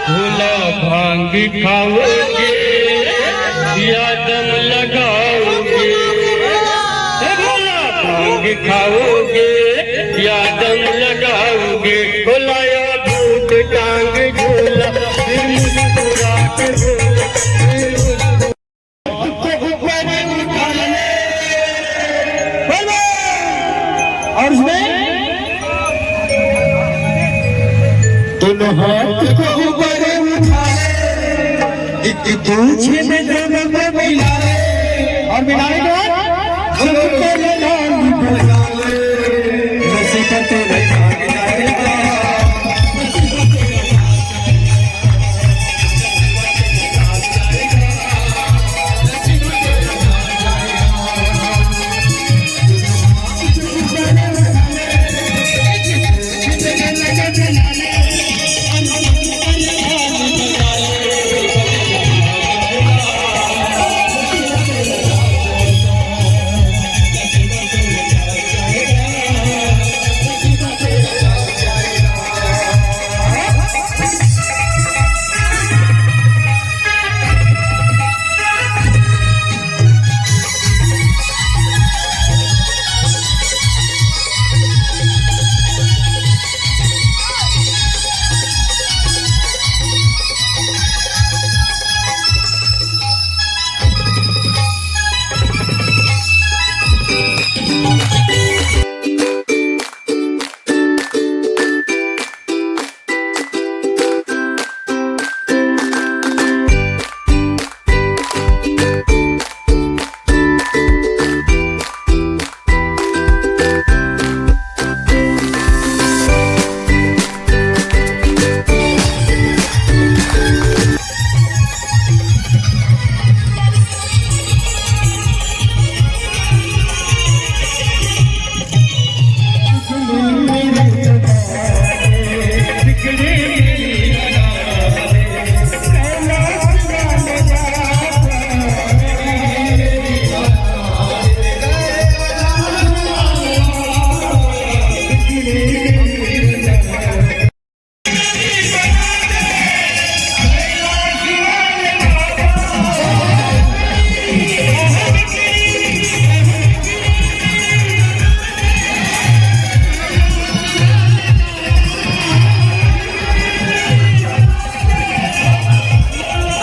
भोला भांग खाओगे या दम लगाओगे, भोला भांग खाओगे या दम लगाओगे, भोलाया भूत टांग झूला फिर मुस्कुरा के बोला, और उसमें दोनों हाथ को ऊपर उठाए, एक दूसरे में दोनों को मिलाए, और मिलाने के बाद हमको नाम बुलाए, नशे करते भाई भाग जाएगा।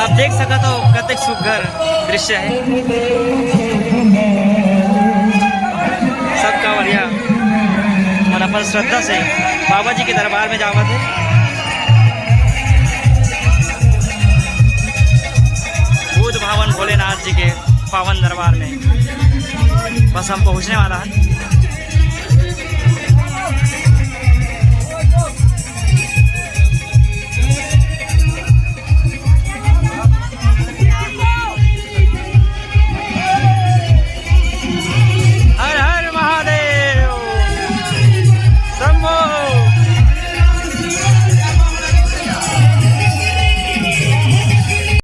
आप देख सका तो कतक सुघर दृश्य है। सब कांवरिया मन अपन श्रद्धा से बाबा जी के दरबार में जावत है। भूत भावन भोलेनाथ जी के पावन दरबार में बस हम पहुंचने वाला है।